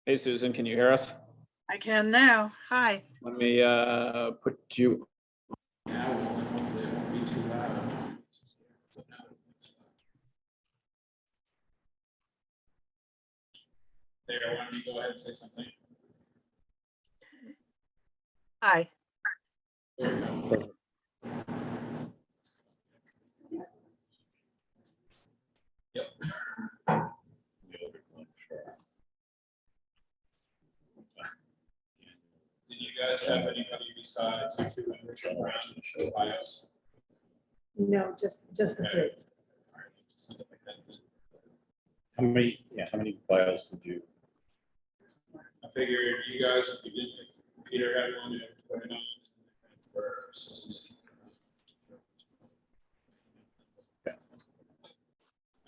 Hey, Susan, can you hear us? I can now. Hi. Let me put you. Now, and hopefully it won't be too loud. There, why don't you go ahead and say something? Hi. There we go. Yep. Did you guys have anybody besides you two and Richard Brown to show bios? No, just the Okay. three. All right, just something like that then. How many bios did you? I figured you guys, if you didn't, if Peter had one, you put it on for Susan.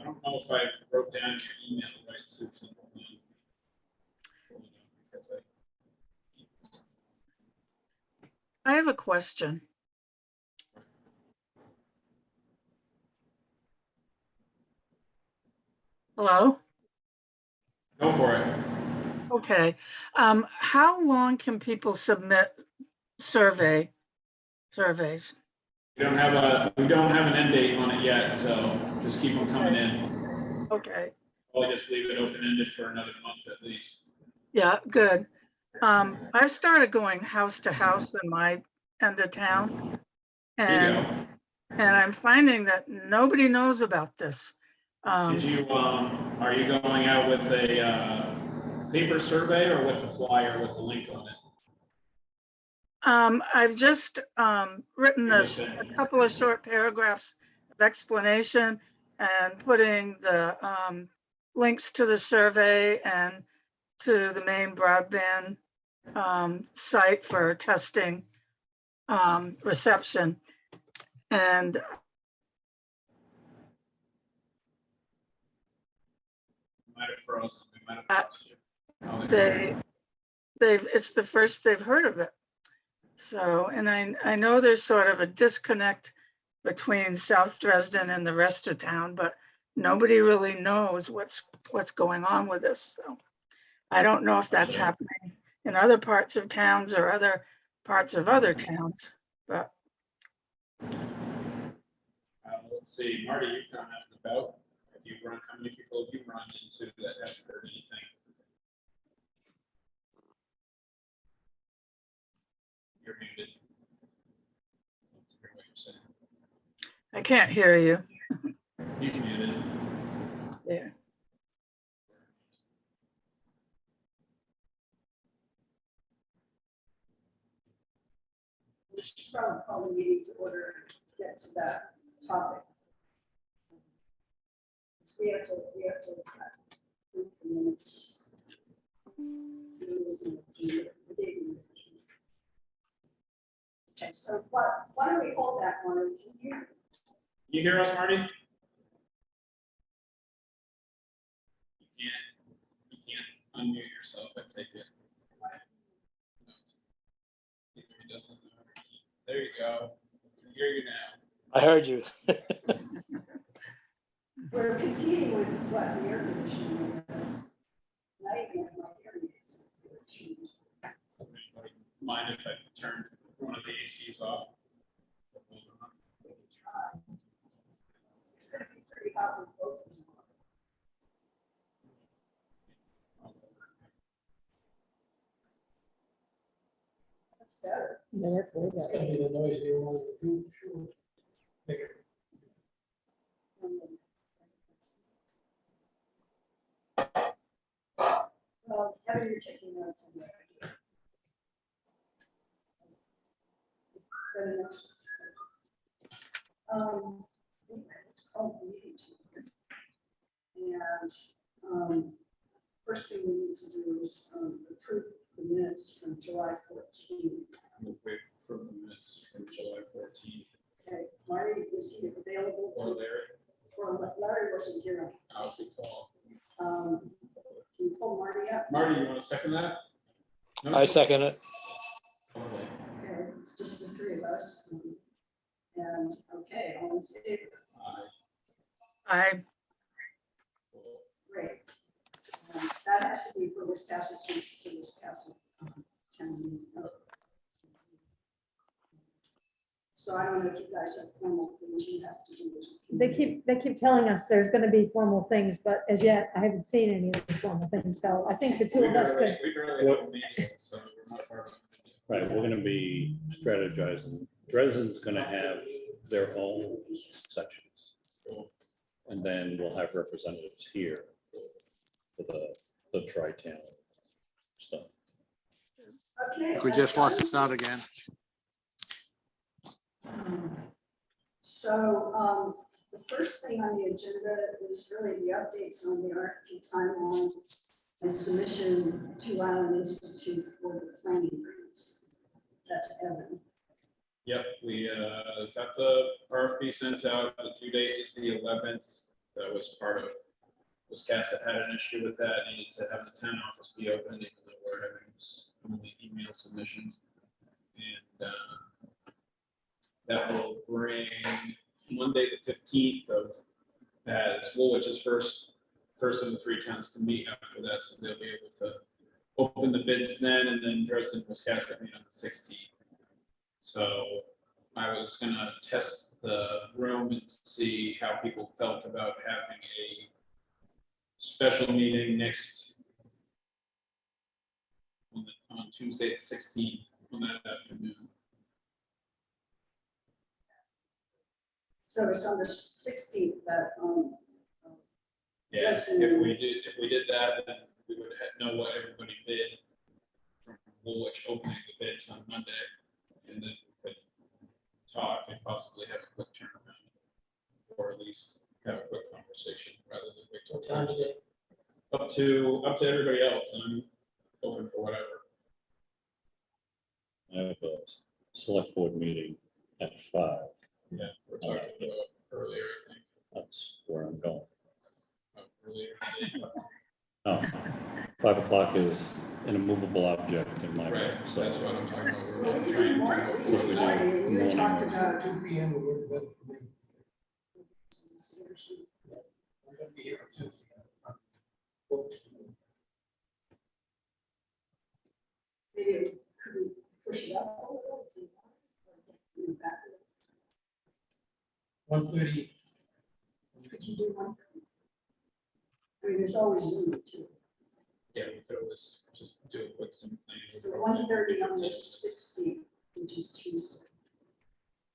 I don't know if I wrote down your email right, Susan. Because I have a question. Hello? go for it. Okay. How long can people submit surveys? We don't have an end date on it yet, so just keep them coming in. Okay. I'll just leave it open-ended for another month at least. Yeah, good. I've started going house to house in my end of town. There you And, go. and I'm finding that nobody knows about this. Did you, are you going out with a paper survey or with the flyer with the link on it? I've just written a couple of short paragraphs of explanation and putting the links to the survey and to the main broadband site for testing reception. And Might have frozen. We might have lost you. Oh, there you it's the first they've heard of it. So, and I know there's sort of a disconnect between South Dresden and the rest of town, but nobody really knows what's going on with this. So I don't know if that's Gotcha. happening in other parts of towns or other parts of other towns, but let's see, Marty, you've gone out and about. Have you run, how many people have you run into that haven't heard anything? You're muted. Let's hear what you're saying. I can't hear you. He's muted. Yeah. We should probably call the meeting to order to get to that topic. We have to approve the minutes. Okay, so why don't we hold that one? Can you You hear us, Marty? You can't unmute yourself, I take it. There you go. I can hear you now. I heard you. We're competing with what the air conditioning is. Not even my hearing aids. Mind if I turn one of the ACs off? We can try. It's gonna be pretty hot with both of them. That's better. Yeah, that's way better. Gonna be the noisier one of the two, sure. Bigger. Well, Kevin, you're taking notes on that. Good enough. It's called the meeting to order. And first thing we need to do is approve the minutes from July 14th. We'll wait for the minutes from July 14th. Okay, Marty, is he available Or to, Larry, or Larry wasn't here. I'll be called. Can you pull Marty up? Marty, you want to second that? No? I second it. Okay. Okay, it's just the three of us. And, okay, all in favor? Aye. I Great. that has to be for Wiscasset, since it's a Wiscasset town meeting. So I don't know if you guys have formal things you have to do. as a committee. They keep telling us there's gonna be formal things, but as yet, I haven't seen any of the formal things, so I think the two We of us barely, could. we barely have a meeting, so we're not far behind. Right, we're gonna be strategizing. Dresden's gonna have their own sections. And then we'll have representatives here for the tri-town stuff. Okay. We just want to start again. So the first thing on the agenda is really the updates on the RFP timeline and submission to Island Institute for the planning grants. That's Evan. Yep, we got the RFP sent out. The due date is the 11th. That was part of, Wiscasset had an issue with that, needed to have the town office be open, even though we're having only email submissions. And that will bring Monday, the 15th of, as Woolwich's first of the 3 towns to meet after that, so they'll be able to open the bids then, and then Dresden, Wiscasset meet on the 16th. So I was gonna test the room and see how people felt about having a special meeting on Tuesday, the 16th, on that afternoon. So it's on the 16th that, Yeah, Yes, if we did that, then we would know what everybody bid from Woolwich opening the bids on Monday, and then we could talk and possibly have a quick turnaround, or at least have a quick conversation rather than wait till What time is Tuesday. it? Up to everybody else, and I'm open for whatever. I have a select board meeting at 5. Yeah, we're talking about earlier, I think. That's where I'm going. Earlier. Oh, 5 o'clock is an immovable object in my Right, book, so. that's what I'm talking about. well, We're we trying did to morning, go we for So if did we do morning, we morning talked or- about. 2 p.m. would work better for me. I'm gonna be here on Tuesday. Maybe could we push it up a little? Move back a little? 1:30. Could you do one? I mean, there's always room too. Yeah, we could always just do a quick Zoom thing. So 1:30 on the 16th, which is Tuesday.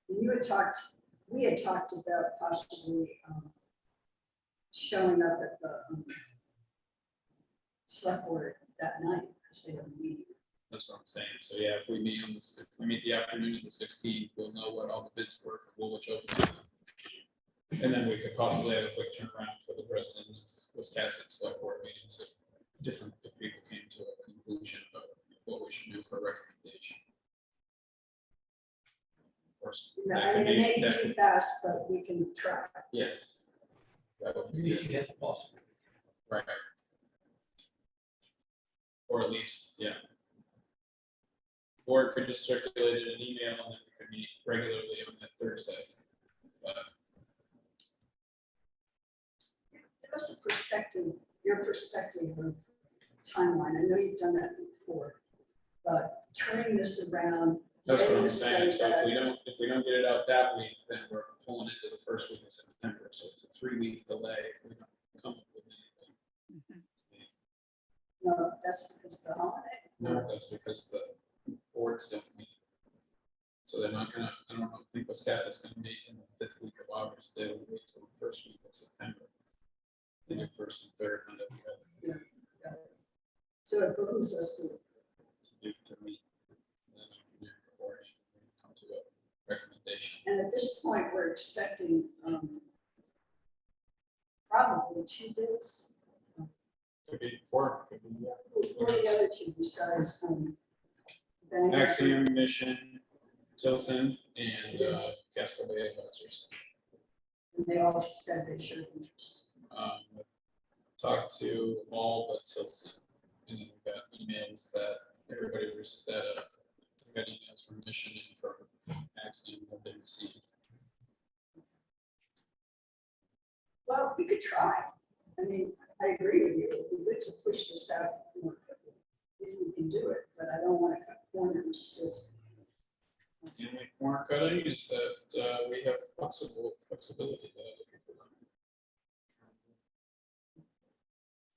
And we had talked about possibly showing up at the select board that night because they have a meeting. That's what I'm saying. So yeah, if we meet if we meet the afternoon of the 16th, we'll know what all the bids were for Woolwich opening. And then we could possibly have a quick turnaround for the Dresden and Wiscasset select board meetings if people came to a conclusion about what we should do for a recommendation. Of course, I that could mean, it may be, be too fast, but we can try. yes. That would Maybe be she has a possible. right. Or at least, yeah. Or it could just circulate it in an email and then we could meet regularly on that Thursday. But Give us a perspective, your perspective of timeline. I know you've done that before, but turning this around. that's what getting I'm the saying. study So done, if we don't get it out that week, then we're pulling into the first week of September. So it's a 3-week delay if we don't come up with anything. No, that's because the holiday. No, that's because the boards don't meet. So they're not gonna, I don't think Wiscasset's gonna meet in the 5th week of August. They will wait till the first week of September. They do first and third kind of together So it behooves us to to meet. And then after you're recording, we come to a recommendation. And at this point, we're expecting probably 2 bids. Could be 4, could be more. Who are the other 2 besides Bangor? Axiom, Mission, Tilson, and Casco Bay Advisors. And they all said they showed interest. Talked to all but Tilson, and then we got emails that everybody was that we got emails from Mission and from Axiom that they received. Well, we could try. I mean, I agree with you. It'd be good to push this out more quickly if we can do it, but I don't want to cut corners if. The only corner cutting is that we have flexibility that other people don't.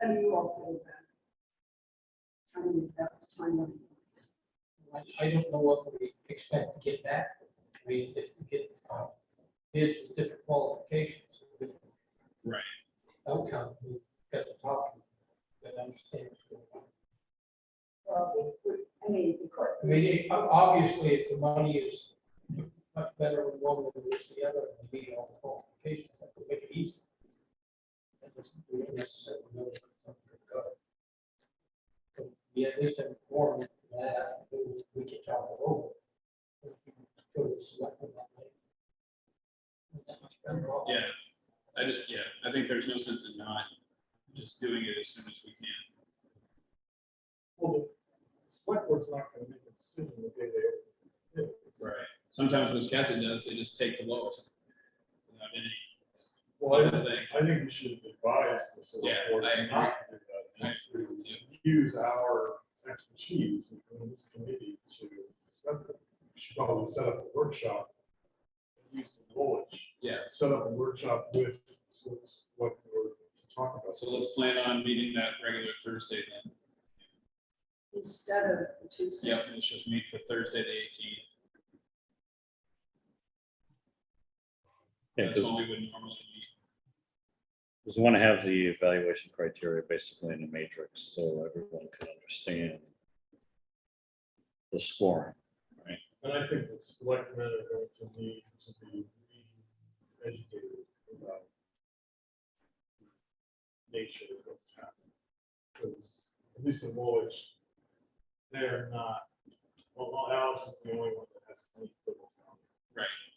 How do you all feel about it? Trying to make that timeline. I don't know what we expect to get back. I mean, if we get bids with different qualifications, different Right. outcome, we got to talk and understand what's going on. Well, I mean, I mean, obviously, if the money is much better with one than it is the other, and meet all the qualifications, that would make it easy. That doesn't, we don't necessarily know what it's going to go. But we at least have a forum that we can talk it over. We can go to the selectmen that way. That much better off. Yeah, I think there's no sense in not just doing it as soon as we can. Well, the select board's not gonna make a decision the day they open. Right. Sometimes what Wisconsin does, they just take the lowest. Without any, Well, I think. I think we should advise the select Yeah, board I to agree. not do I that. agree with you. Use our expertise in this committee to, we should probably set up a workshop. Use the knowledge, Yeah, set up a workshop with what we're to talk about. so let's plan on meeting that regular Thursday then. instead of Tuesday. Yep, let's just meet for Thursday, the 18th. Yeah, That's because when we would normally meet. we want to have the evaluation criteria basically in a matrix so everyone can understand the scoring. And I think the selectmen are going to need to be educated about the nature of what's happening. Because at least in Woolwich, they're not, well, Allison's the only one that has any football.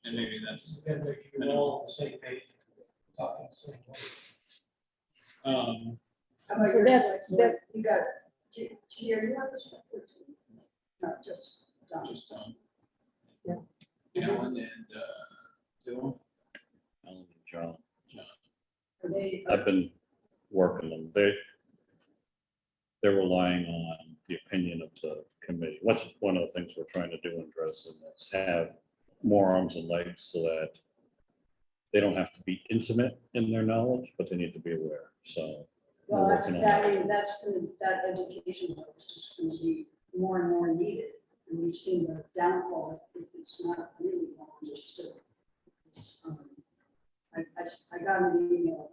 And maybe that's, We got to make sure we're all on the same page, talking the same way. How about So your that's- select board? You got, do you have this? Not just Don. just, Yeah. Alan and, Dylan. Alan and John, Are they, I've been working them. They're relying on the opinion of the committee. What's one of the things we're trying to do in Dresden is have more arms and legs so that they don't have to be intimate in their knowledge, but they need to be aware. So well, that's, working on that. I mean, that education is just going to be more and more needed. And we've seen the downfall if it's not really well understood. It's, I got an email,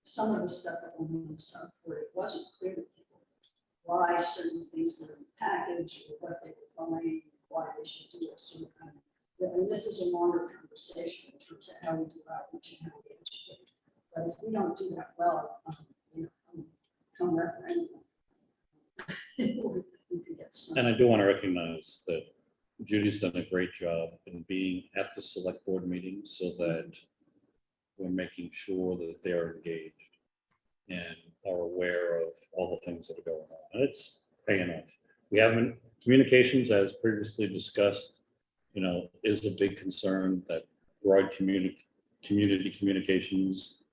some of the stuff that went on the sub where it wasn't clear to people why certain things were in the package or what they were buying, why they should do it. So, and this is a longer conversation in terms of how we do outreach and how we educate. But if we don't do that well, come referendum. We could get some. And I do want to recognize that Judy's done a great job in being at the select board meetings so that we're making sure that they're engaged and are aware of all the things that are going on. And it's paying off. We haven't, communications as previously discussed, is a big concern that broad community communications,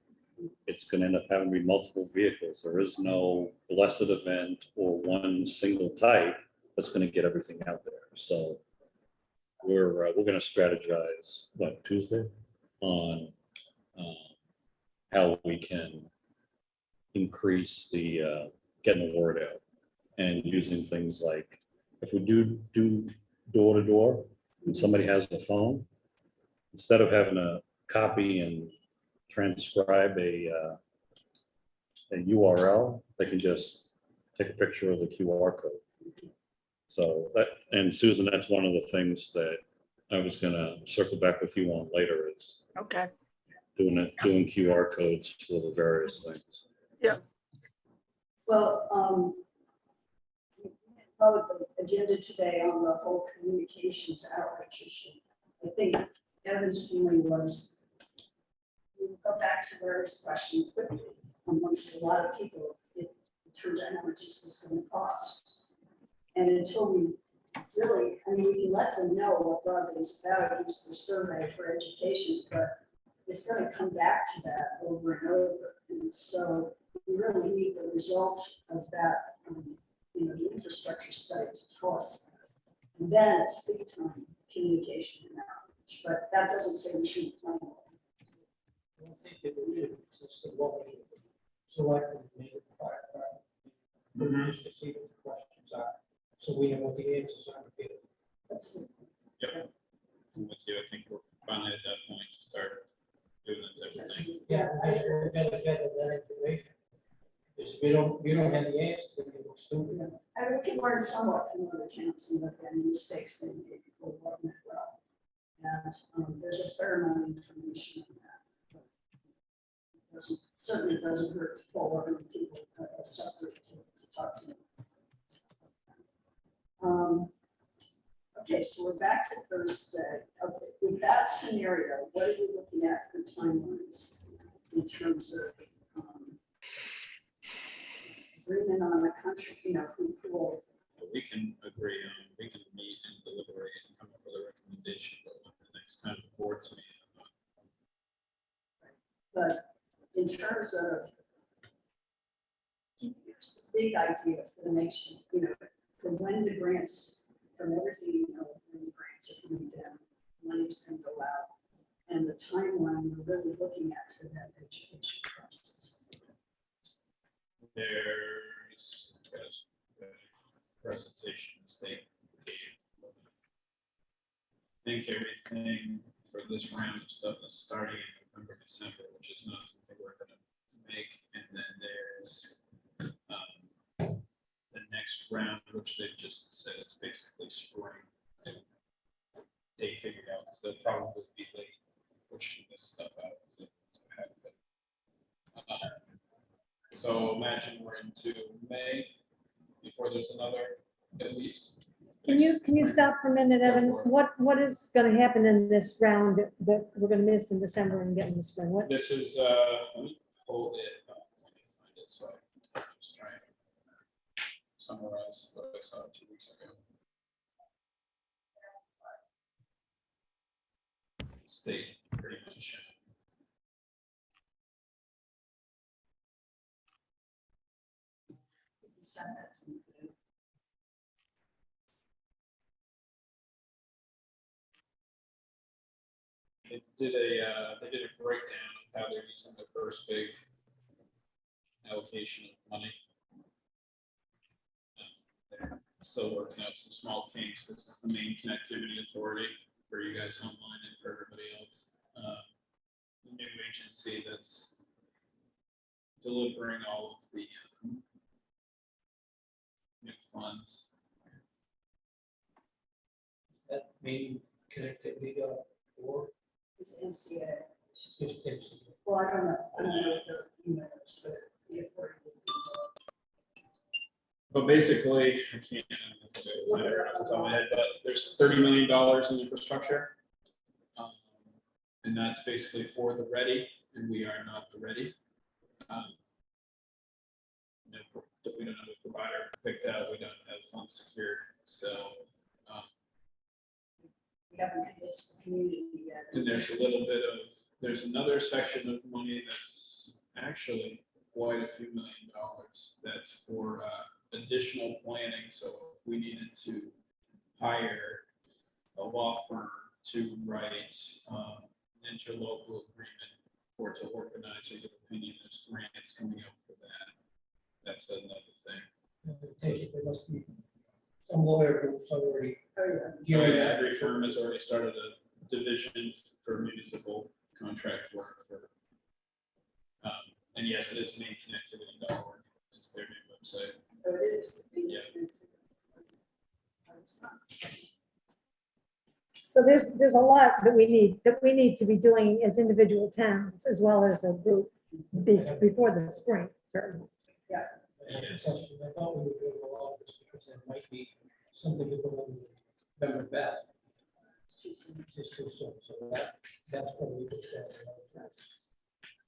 it's going to end up having to be multiple vehicles. There is no blessed event or one single type that's going to get everything out there. So we're going to strategize, Tuesday, on how we can increase the getting the word out and using things like if we do door to door and somebody has a phone, instead of having to copy and transcribe a URL, they can just take a picture of the QR code. So that, and Susan, that's one of the things that I was gonna circle back with you on later is Okay, doing QR codes for the various things. Well, the agenda today on the whole communications outreach issue. I think Evan's feeling was, we go back to Larry's question quickly. Amongst a lot of people, it turns out how much is this going to cost? And until we really, I mean, we can let them know what broadband's about, use the survey for education, but it's going to come back to that over and over. And so we we really need the result of that, you know, the infrastructure study to tell us that. And then it's big time communication and outreach, but that doesn't say we shouldn't plan on it. I don't think that we should just what we should select and meet with the fire department. Just to see what the questions are, so we know what the answers are. That's the Yep. I'm with you. I think we're finally at that point to start doing that type of thing. Yeah, we're gonna get that information. Because if you don't have the answers, then you look stupid. I mean, we can learn somewhat from other towns and look at any mistakes they made before running it well. And there's a fair amount of information on that. But it certainly doesn't hurt to pull over people separate to talk to them. Okay, so we're back to Thursday. Okay, with that scenario, what are you looking at for timelines in terms of agreement on the country, you know, who will, But we can agree on, we can meet and deliberate and come up with a recommendation, but when the next time the board's meeting. but in terms of here's the big idea for the next, you know, from when the grants, from everything you know, when the grants are coming down, money's going to go out, and the timeline we're really looking at for that education process. There's a presentation the state gave. I think everything for this round of stuff is starting in November, December, which is not something we're gonna make. And then there's the next round, which they've just said it's basically spring. They figured out, because they'll probably be late pushing this stuff out. 'Cause they don't have it. So imagine we're into May before there's another, at least. Can you stop for a minute, Evan? Go for it. What is gonna happen in this round that we're gonna miss in December and get in the spring? What, This is, let me pull it up, let me find it, so I just try and summarize what I saw 2 weeks ago. It's the state, pretty much. You send that to me. They did a breakdown of how they're using the first big allocation of money. They're still working out some small kinks. This is the main connectivity authority for you guys online and for everybody else. The new agency that's delivering all of the new funds. That main connectivity or It's NCA. it's just basically. Well, I don't know what the email is, but the authority. But basically, I can't, I don't know if I'll find it right off the top of my head, but there's $30 million in infrastructure. And that's basically for the ready, and we are not the ready. We don't have a provider picked out, we don't have funds secured, so. We haven't convinced the community yet. And there's a little bit of, there's another section of money that's actually quite a few $1 million. That's for additional planning. So if we needed to hire a law firm to write an interlocal agreement or to organize or give opinion, there's grants coming up for that. That's another thing. Take it, there must be some lawyer who's already. Oh, yeah. doing that. Every firm has already started a division for municipal contract work for. And yes, it is mainconnectivity.org. It's their new website. Oh, it is. Yeah. so there's a lot that we need to be doing as individual towns as well as a group before the spring, certainly. Yes. I thought we were doing a lot of this because there might be something to go on with member ballot. It's just too soon, so that's what we did.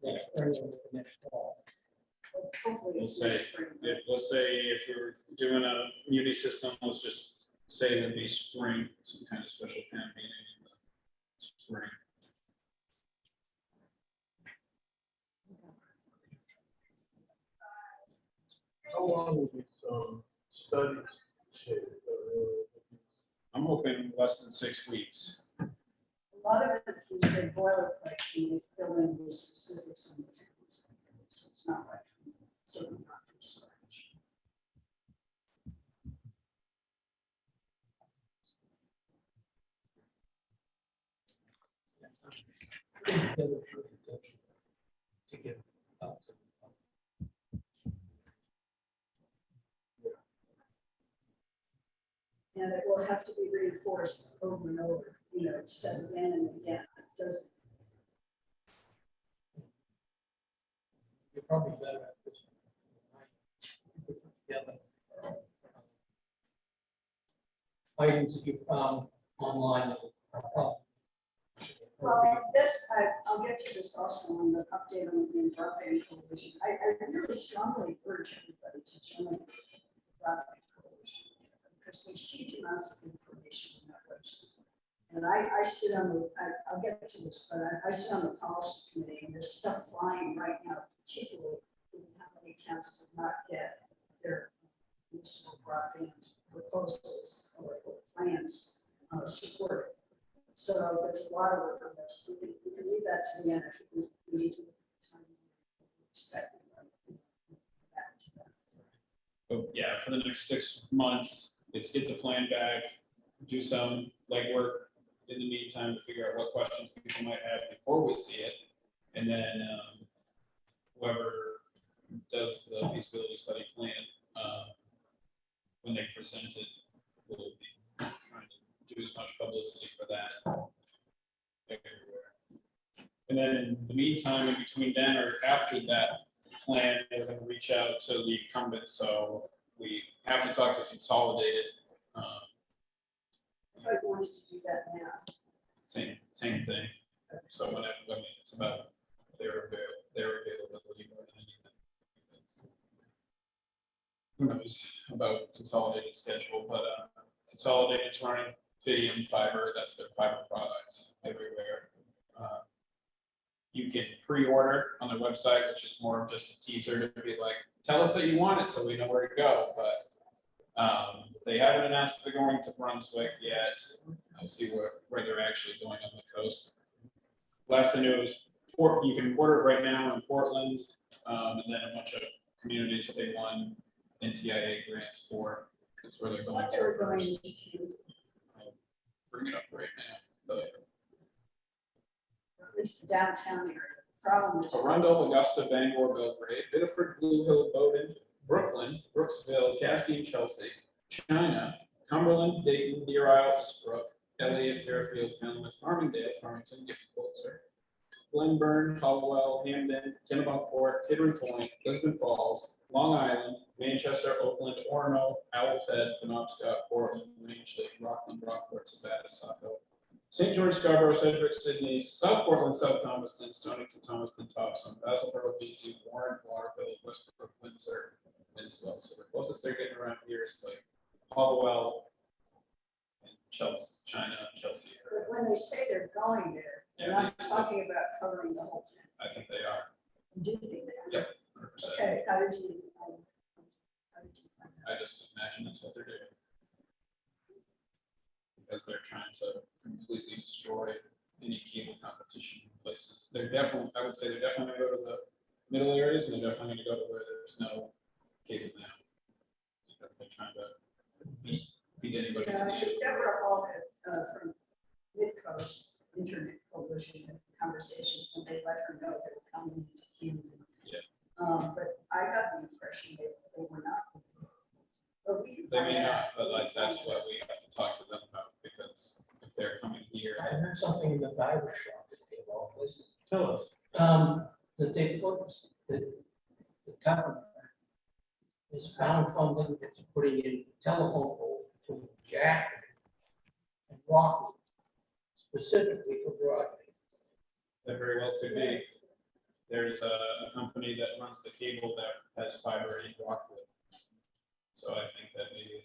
Next spring or the next fall. Hopefully Let's it's say, next spring. let's say if we're doing a muni system, let's just say it'd be spring, some kind of special town meeting in the spring. long will some studies take? I'm hoping less than 6 weeks. A lot of it is very boilerplate, and they fill in the specifics on the towns. So it's not like, certainly not from scratch. To get out to And it will have to be reinforced over and over, said again and again. It does, you're probably better at this. Put together items that you found online that are helpful. well, I'll get to this also on the update on the broadband coalition. I really strongly urge everybody to join the broadband coalition because there's huge amounts of information on that website. And I sit on I'll get to this, but I sit on the policy committee and there's stuff flying right now, particularly in how many towns did not get their municipal broadband proposals or plans supported. So there's a lot of work on this. We can leave that to the end. I think we need to time expecting that to that. But yeah, for the next 6 months, it's get the plan back, do some legwork in the meantime to figure out what questions people might have before we see it. And then whoever does the feasibility study plan, when they present it, will be trying to do as much publicity for that everywhere. And then in the meantime, in between then or after that plan, we're going to reach out to the incumbents. So we have to talk to Consolidated. I wanted to do that now. Same thing. So whenever, it's about their availability more than anything. Who knows about Consolidated schedule, but Consolidated's running Fidium fiber. That's their fiber product everywhere. You can pre-order on their website, which is more of just a teaser to be like, tell us that you want it so we know where to go. But they haven't announced they're going to Brunswick yet. I'll see where they're actually going on the coast. Last I knew was you can order it right now in Portland, and then a bunch of communities that they won NTIA grants for. That's where they're going What to they were going first. to do, I'll bring it up right now. or at least the downtown area. The problem is. Arundel, Augusta, Bangor, Belgrade, Biddeford, Blue Hill, Bowdoin, Brooklyn, Brooksville, Castine, Chelsea, China, Cumberland, Dayton, Deer Isle, Eastbrook, Elliott, Fairfield, Falmouth, Farmingdale, Farmington, getting closer, Glenburn, Caldwell, Hamden, Kennebunkport, Kidron Point, Lisbon Falls, Long Island, Manchester, Oakland, Orono, Owl's Head, Penobscot, Portland, Rangeley, Rockland, Rockport, Savannah, Saco, St. George, Scarborough, Sedgwick, Sydney, South Portland, South Thomaston, Stonington, Thomaston, Topsom, Basilboro, BC, Warren, Waterville, Westbrook, Windsor, Winslow. So the closest they're getting around here is like Hollowell and Chelsea, China, Chelsea. But when they say they're going there, they're Yeah, not talking about covering the whole town. I think they are. You do think they are? Yep, 100%. Okay, how did you find that? I just imagine that's what they're doing. Because they're trying to completely destroy any cable competition in places. They're definitely, I would say they're definitely gonna go to the middle areas, and they're definitely gonna go to where there's no cable now. Because they're trying to beat anybody to the end. Deborah Hall had, from Midcoast Internet Coalition, had conversations when they let her know they were coming into Camden. Yeah. But I got the impression they were not. But we can They may find out. not, but like, that's what we have to talk to them about, because if they're coming here. I heard something in the barber shop that they of all places. Tell us. That they put, that the government has found funding that's putting in telephone poles between Jack and Rockland, specifically for broadband. That very well could be. There's a company that runs the cable that has fiber in Rockwood. So I think that maybe,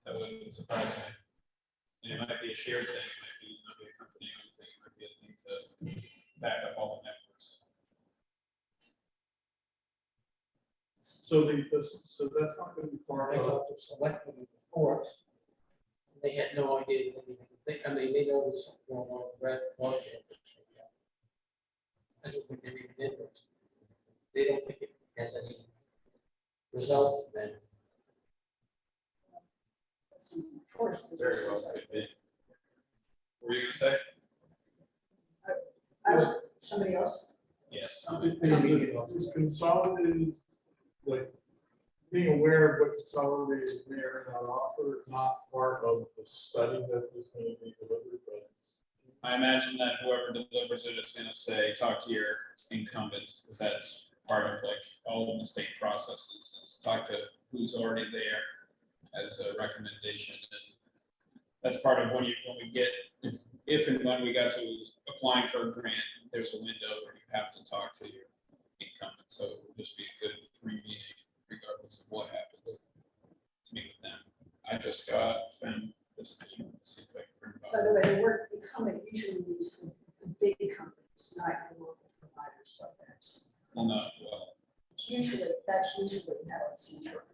that wouldn't surprise me. And it might be a shared thing, it might not be a company owned thing, it might be a thing to back up all the networks. So so that's not gonna be part I of, talked to selectmen before. They had no idea anything. I mean, they know there's something going on with red broadband. I don't think they're even interested. They don't think it has any result for them. Of course. the Very well business- could be. What were you gonna say? Somebody else? Yes. is consolidated, like, being aware of what consolidated may or may not offer, is not part of the study that is going to be delivered, but I imagine that whoever delivers it is gonna say, talk to your incumbents, because that's part of like all of the state processes, is talk to who's already there as a recommendation. And that's part of when we get, if and when we got to applying for a grant, there's a window where you have to talk to your incumbent. So it would just be a good pre-meeting regardless of what happens to meet with them. I just found this thing, let's see if I can print it By out. the way, the word incumbent usually means the big companies, not your local providers, but Well, not, well, that's usually how it's interpreted.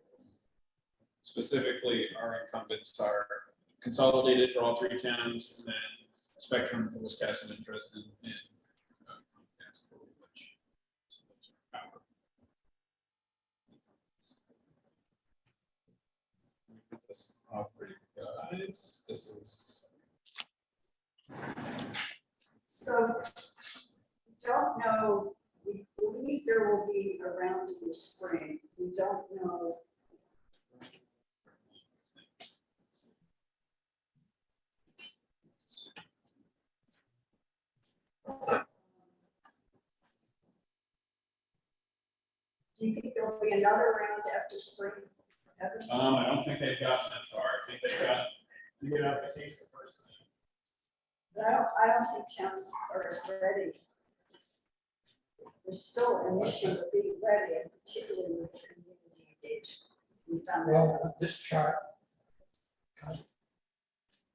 specifically, our incumbents are consolidated for all three towns, and then Spectrum for Wisconsin and Dresden, and Comcast for Woolwich. So those are our incumbents. Let me put this off for you guys. This is. So we don't know, we believe there will be a round in the spring. We don't know. Do you think there'll be another round after spring? Evan? I don't think they've gotten that far. I think they've got to get out the case the first thing. But I don't think towns are as ready. There's still an issue of being ready, and particularly with the community engagement. We found that out. Well, this chart. kind of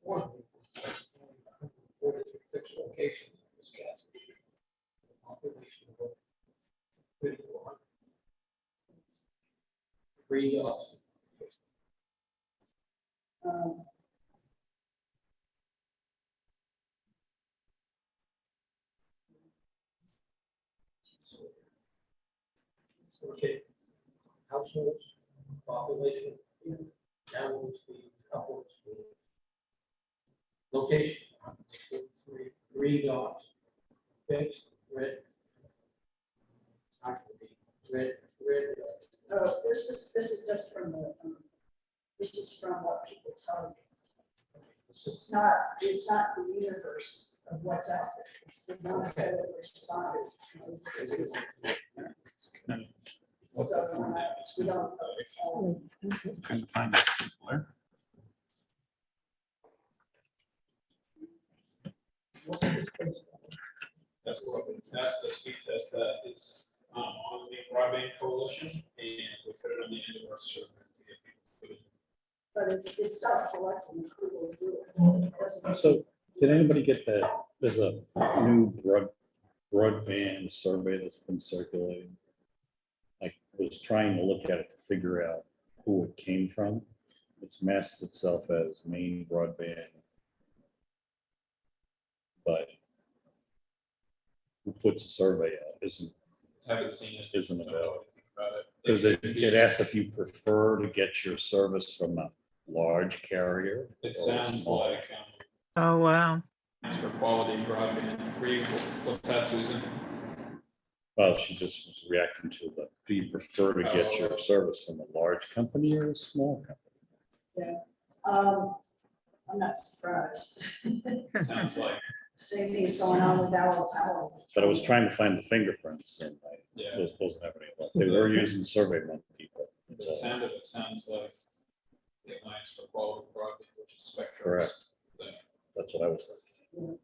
warns me, it's only 143 fixed locations in Wisconsin. The population of about 3,400. Green dots. Okay. Households, population, downward speed, upward speed. Location, 143, green dots, fixed, red. Not gonna be red. So this is just from the, this is from what people tell me. It's not the universe of what's out there. It's the ones that have responded. So we don't. Couldn't find this simpler. That's the speed test that is on the Broadband Coalition, and we put it on the end of our survey to get people to put it. But it's self-selecting who will do it. It doesn't- So did anybody get that? There's a new broadband survey that's been circulating. I was trying to look at it to figure out who it came from. It's masked itself as Maine Broadband. But who puts a survey out Haven't seen it. isn't Don't know available. anything about it. Because it asks if you prefer to get your service from a large carrier. It or a sounds small. like, Oh, wow. it's for quality broadband. What's that, Susan? Well, she just was reacting to the, do you prefer to get your service from a large company or a small company? I'm not surprised. Sounds like, Same thing's going on with our power. But I was trying to find the fingerprints and I yeah, wasn't having any luck. They were using SurveyMonkey people. the sound of it sounds like the Alliance for Quality Broadband, which is Spectrum's Correct. thing. That's what I was thinking.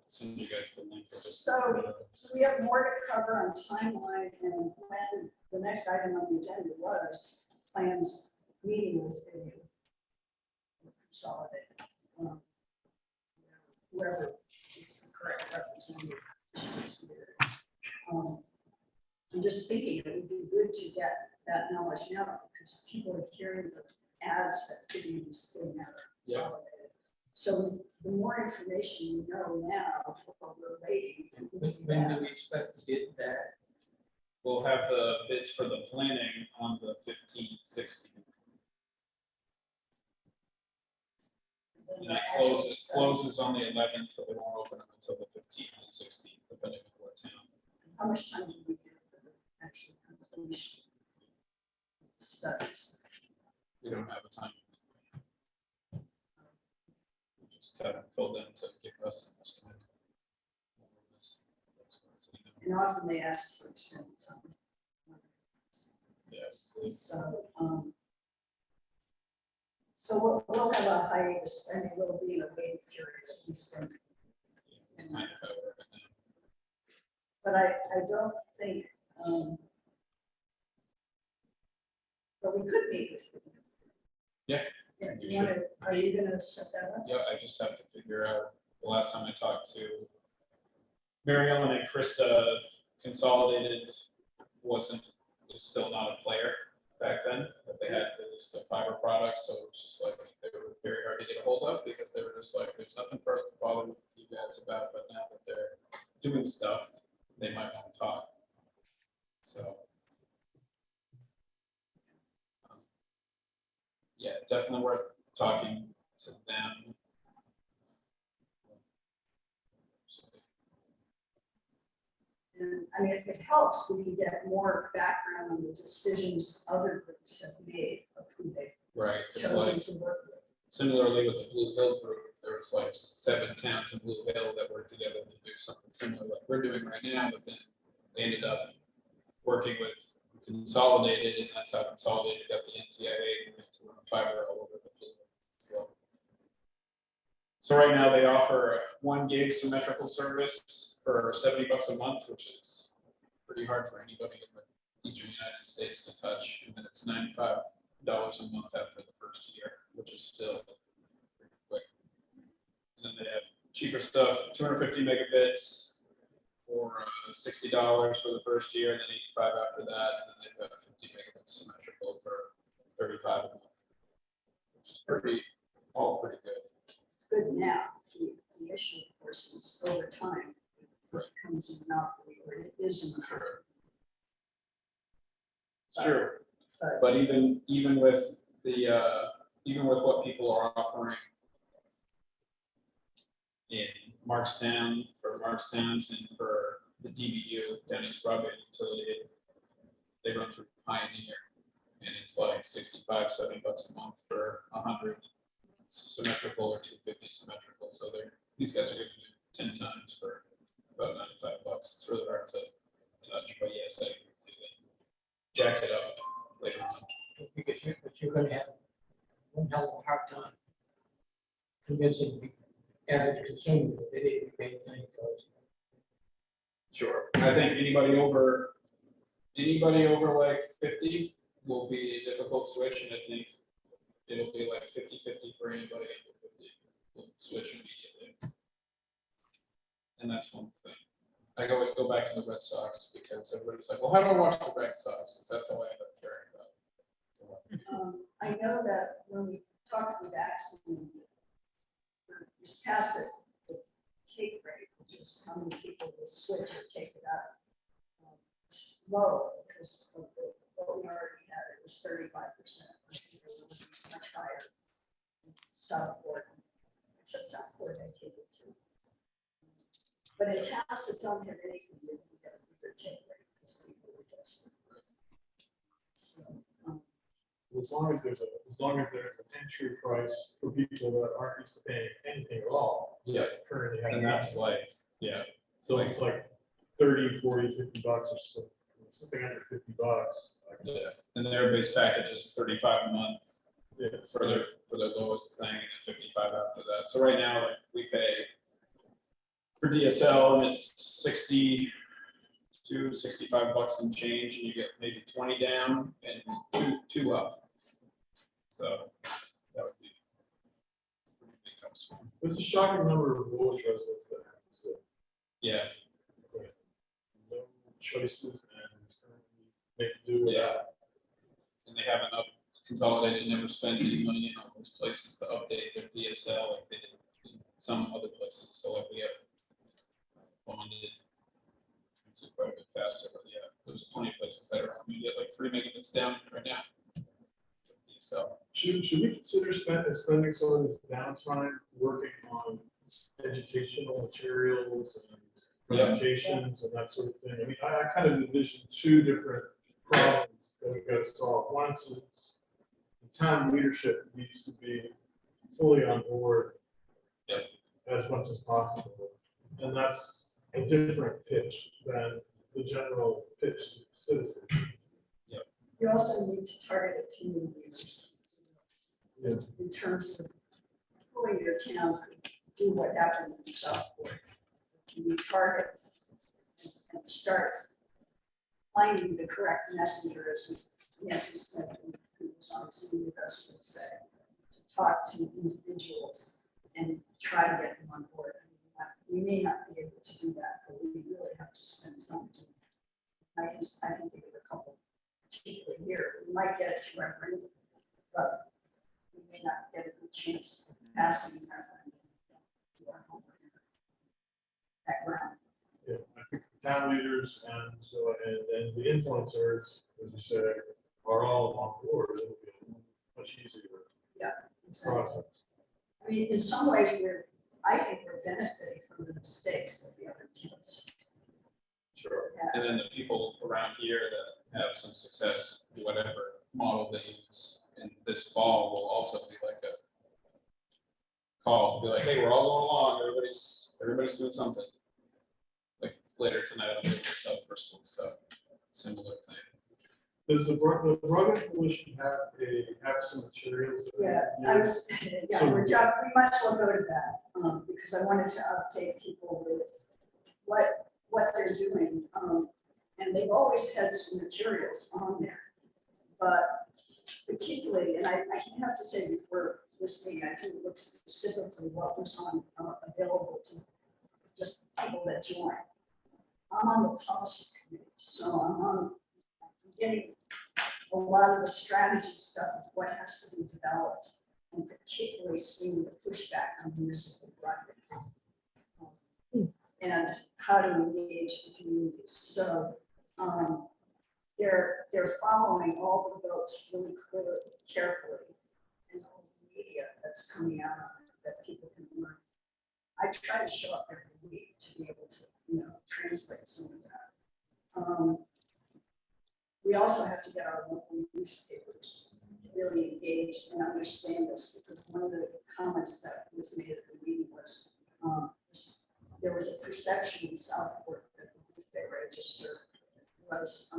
Send you guys the link. of it. So we have more to cover on timeline and when the next item on the agenda was plans meeting with video. Consolidate. Whoever is the correct representative. I'm just thinking it would be good to get that knowledge now, because people are hearing the ads that Kitty is putting out. Yeah. Consolidated. So the more information you know now, while we're waiting. When do we expect to get that? We'll have the bids for the planning on the 15th, 16th. And it closes on the 11th, but we won't open them until the 15th and 16th, depending on what town. How much time do we get for the actual completion? Studies. We don't have a time. We just haven't told them to give us an estimate. And often they ask for extended time. Yes. So we'll have a hiatus, and we'll be in a waiting period at least. It's kind of how we're gonna. But I don't think, but we could meet with you. Yeah. Yeah, do We you want to, are you gonna set that up? Yeah, I just have to figure out, the last time I talked to Mary Ellen and Krista, Consolidated is still not a player back then, but they had released a fiber product, so it was just like, they were very hard to get a hold of, because they were just like, there's nothing for us to bother with you guys about, but now that they're doing stuff, they might want to talk. So. Yeah, definitely worth talking to them. So, And I mean, if it helps, we can get more background on the decisions other groups have made of who they've right, it's chosen like, to work with. similarly with the Blue Hill group, there was like 7 towns in Blue Hill that worked together to do something similar like we're doing right now, but then they ended up working with Consolidated, and that's how Consolidated got the NTIA and to run fiber all over the Blue Hill. So right now they offer 1 gig symmetrical service for $70 a month, which is pretty hard for anybody in the Eastern United States to touch, and then it's $95 a month after the first year, which is still pretty quick. And then they have cheaper stuff, 250 megabits for $60 for the first year, and then 85 after that, and then they've got 50 megabits symmetrical for $35 a month, which is all pretty good. It's good now. The issue, of course, is over time. Right. It becomes a monopoly, or it is a monopoly. Sure. It's true. But But even with what people are offering in Markstown for Markstowns and for the DBU, Denny's Broadband Utility, they run through Pioneer, and it's like $65, $70 a month for 100 symmetrical or 250 symmetrical. So these guys are giving you 10 times for about $95. It's really hard to touch, but yes, I agree with you. They jack it up later on. Because you're gonna have one hell of a hard time convincing the average consumer that they need to pay $90. Sure. I think anybody over like 50 will be a difficult switch, and I think it'll be like 50-50 for anybody under 50 will switch immediately. And that's one thing. I always go back to the Red Sox because everybody's like, well, how do I watch the Red Sox? Because that's all I end up caring about. I know that when we talked with Axon, this past it, the take rate, which is how many people will switch or take it out. It's low because of what we already had, it was 35%. Much higher. in Southport, except Southport, I take it too. But in towns that don't have anything, you get a bigger take rate because people are desperate. So, As long as there's an entry price for people that aren't used to paying anything at all. Yeah. Currently. have And that's like, yeah, So it's like 30, 40, 50 bucks or something under 50 bucks. yeah. And their base package is 35 a month Yeah. for their lowest thing, and then 55 after that. So right now, like, we pay for DSL, and it's 60 to 65 bucks and change, and you get maybe 20 down and two up. So that would be a pretty big upswing. There's a shocking number of village residents that have Yeah, no choices and make do with Yeah. that. And they haven't consolidated, never spent any money in all those places to update their DSL like they did in some other places. So like we have bonded. It's quite a bit faster, but yeah, there's plenty of places that are, we get like 3 megabits down right now. So, Should we consider spending some of this downtime working on educational materials and Yeah. presentations and that sort of thing? I mean, I kind of envision two different problems that we got to solve. One is the town leadership needs to be fully on board Yep. as much as possible. And that's a different pitch than the general pitch to citizens. You also need to target opinion leaders. Yeah. In terms of who in your town could do what happened in Southport. You target and start finding the correct messenger, as Nancy said, who was on Zoom with us, would say, to talk to individuals and try to get them on board. We may not be able to do that, but we really have to spend time doing it. I can think of a couple particularly here. We might get it to referendum, but we may not get a good chance of passing referendum. Background. Yeah, I think the town leaders and the influencers, as you said, are all on board. It'll be a much easier Exactly. process. I mean, in some ways, I think we're benefiting from the mistakes that the other teams sure. have. And then the people around here that have some success, whatever model they use in this fall will also be like a call to be like, hey, we're all going along, everybody's doing something. Like later tonight, I'll do this up Bristol, so similar thing. Does the Broadband Commission have some materials? that Yeah, you- we might as well go to that, because I wanted to update people with what they're doing. And they've always had some materials on there, but particularly, and I have to say before this meeting, I didn't look specifically what was on available to just people that join. I'm on the policy committee, so I'm getting a lot of the strategy stuff of what has to be developed, and particularly seeing the pushback on municipal broadband. And how to engage the communities. So they're following all the votes really carefully, and all the media that's coming out on it that people can learn. I try to show up every week to be able to, translate some of that. We also have to get our local newspapers really engaged and understand this, because one of the comments that was made at the meeting was there was a perception in Southport that the youth they register was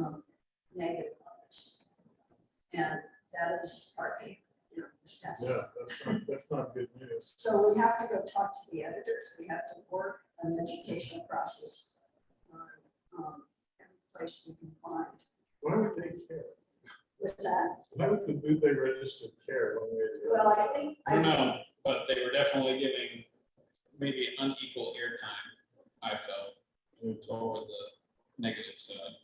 negative on this. And that is our paper, this past week. Yeah, that's not good news. So we have to go talk to the editors. We have to work an educational process on every place we can find. Why would they care? What's that? Why would the booth they registered care one way or the other? Well, I think. I don't know, but they were definitely giving maybe unequal airtime, I felt, toward the negative side.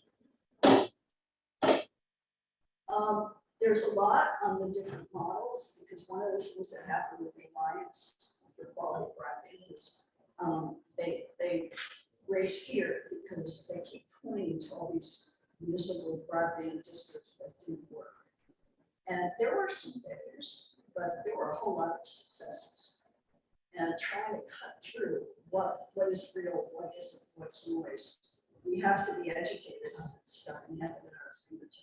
There's a lot on the different models, because one of the things that happened with the Alliance for Quality Broadband is they raised fear because they keep pointing to all these municipal broadband districts that didn't work. And there were some failures, but there were a whole lot of successes. And trying to cut through what is real, what isn't, what's noise. We have to be educated on that stuff and have it at our fingertips.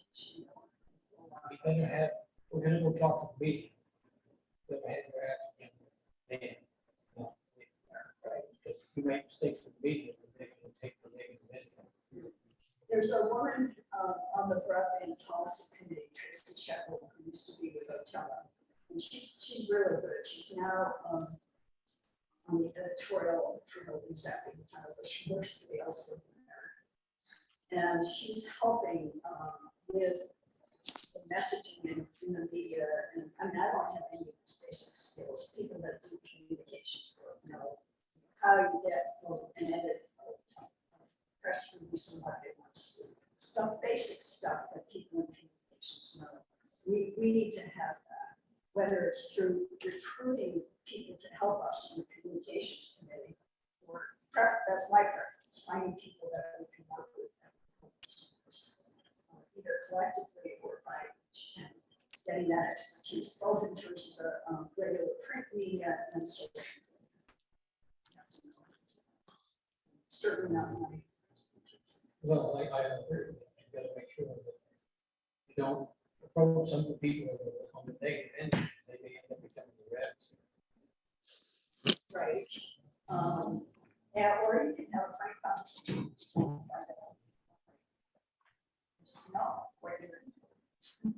We're gonna go talk to the media. But I had to ask again, right, because if you make mistakes with the media, they can take the negative with them. There's a woman on the Broadband Policy Committee, Tracy Sheppel, who used to be with Otella, and she's really good. She's now on the editorial, I forget exactly the title, but she works for the Ellsworth American. And she's helping with the messaging in the media, and I mean, I don't have any of these basic skills. People that do communications work know how you get an edit, press release, and what they want to see. stuff, basic stuff that people in communications know. We need to have that, whether it's through recruiting people to help us in the communications committee, or that's my preference, finding people that we can work with. Either collectively or by each town, getting that expertise, both in terms of the regular print media and social media. Certainly not money. Well, I agree. You gotta make sure that you don't approach some of the people on the negative end, because they may end up becoming the reds. Right. Yeah, or you can have a frank conversation. Just know what you're in.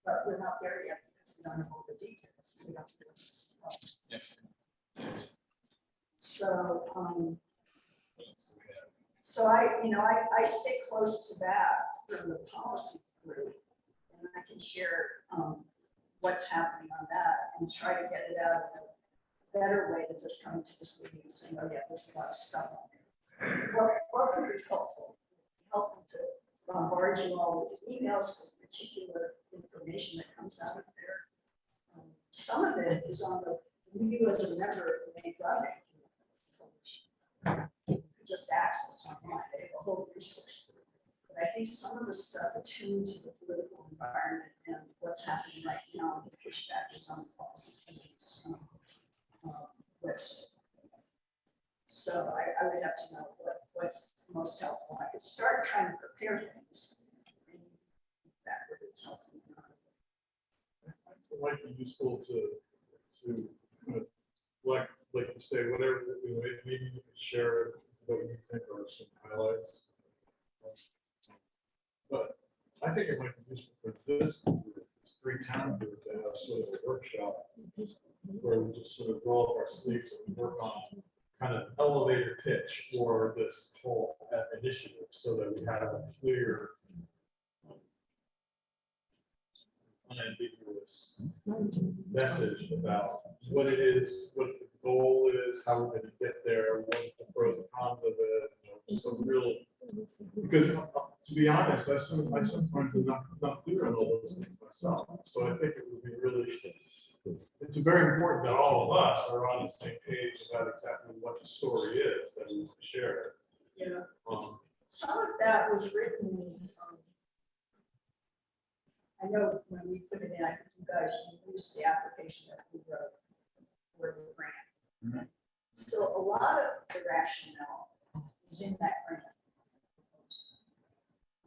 But we're not there yet because we don't know all the details. We don't know. So, so I stay close to that from the policy group, and I can share what's happening on that and try to get it out in a better way than just coming to this meeting and saying, oh yeah, there's a lot of stuff on there. What would be helpful? Helpful to bombard you all with emails with particular information that comes out of there. Some of it is on the, you as a member of the main broadband committee. You can just access online, they have a whole resource. But I think some of the stuff attuned to the political environment and what's happening right now, the pushback is on the policy committee's website. So I would have to know what's most helpful. I could start trying to prepare things. That would be helpful. It might be useful to kind of, like you say, whatever, maybe you can share what you think are some highlights. But I think it might be useful for this three-town group to have sort of a workshop where we just sort of roll up our sleeves and work on kind of elevator pitch for this whole initiative, so that we have a clear, unambiguous message about what it is, what the goal is, how we're going to get there, what the pros and cons of it. Just a real, because to be honest, I sometimes not clear on all those things myself. So I think it would be really, it's very important that all of us are on the same page about exactly what the story is that we want to share. Yeah. Some of that was written. I know when we put it in, I think you guys used the application that we wrote for the grant. Mhm. So a lot of the rationale is in that grant.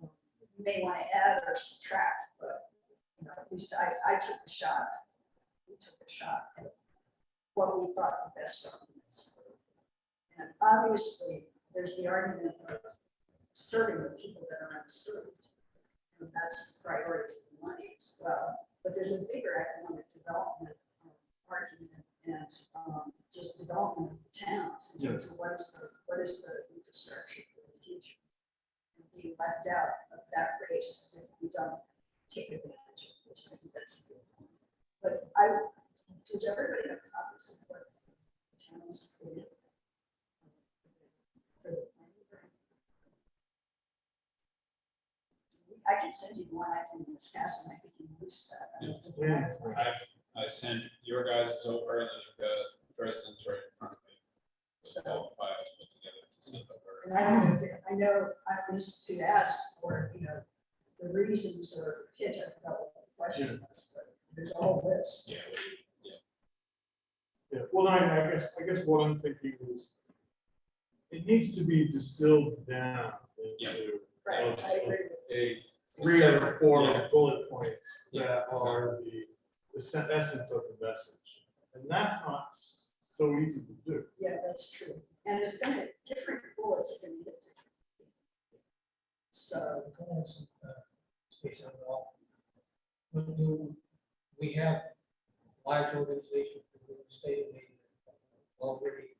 You may want to add or subtract, but at least I took the shot. We took a shot at what we thought the best arguments were. And obviously, there's the argument of serving the people that are unserved. And that's the priority for the money as well. But there's a bigger economic development argument and just development of the towns in terms of what is the infrastructure for the future. And being left out of that race if we don't take advantage of this. I think that's a good point. But does everybody have copies of what the towns created for the planning grant? I can send you one. I can use Castle. I think you use that. I don't think you have it. I sent your guys over, and then I've got Dresden's right in front of me. So all files put together to send over. And I know I used to ask for, the reasons or pitch. I forgot what the question was, but there's all this. Yeah. Yeah, well, I guess what I'm thinking is, it needs to be distilled down into Right, I agree. a 3 or 4 Yeah. bullet points Yeah, that are the essence of the message. And that's not so easy to do. Yeah, that's true. And it's gonna, different bullets are gonna hit different. So, Space on it all. But do we have large organizations in the state of Maine already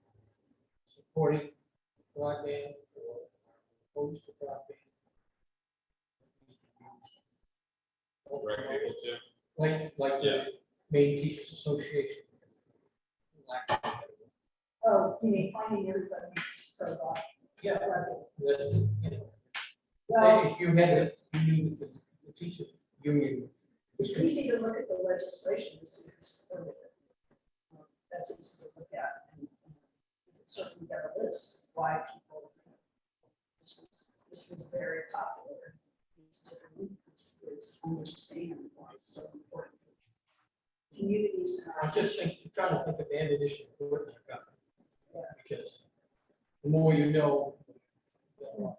supporting broadband or opposed to broadband? Right, people too. Like the Maine Teachers Association. oh, you mean finding everybody who's pro-law. Yeah, level. you know, Well, if you had a, you knew that the teacher union. it's easy to look at the legislation and see who's supported it. That's easy to look at, and you can certainly get a list of why people. This was very popular. These different groups understand why it's so important. Communities. I'm just trying to think of the ammunition for what I've got. Because the more you know. the better.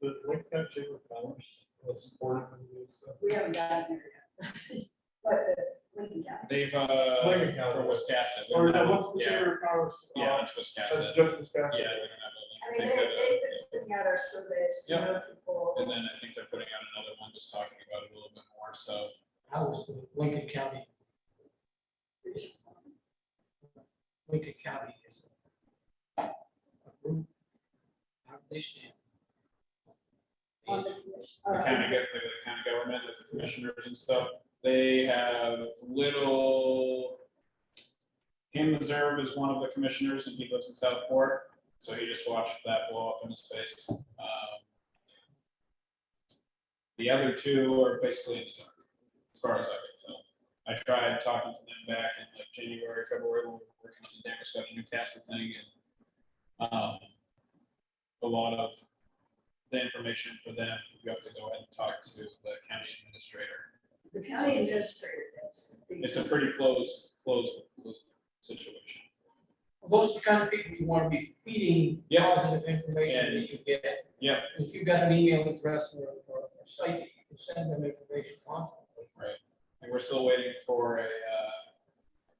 The Lincoln County Chamber of Commerce was supportive of this. We haven't gotten there yet. But Lincoln County. They've, Lincoln County. for Wiscasset. we Or don't have- what's the yeah, Chamber of Commerce? Yeah, that's That's Wiscasset. just discussed. Yeah, we don't have I a mean, link. they've been putting out our surveys. to Yep. know people. And then I think they're putting out another one just talking about it a little bit more, so. How was the Lincoln County? Lincoln County is a group. How do they stand? On the commission. The county government, with the commissioners and stuff, they have little. Kim Meserve is one of the commissioners and he lives in Southport, so he just watched that blow up in his face. The other two are basically in the dark, as far as I can tell. I tried talking to them back in like January, February, when we were working on the Damerscott and Newcastle thing, and a lot of the information for them, you have to go ahead and talk to the county administrator. The county administrator, that's. It's a pretty closed loop situation. Those are the kind of people you want to be feeding Yeah. positive information that you get. Yeah. If you've got an email address or a site, you can send them information constantly. Right. And we're still waiting for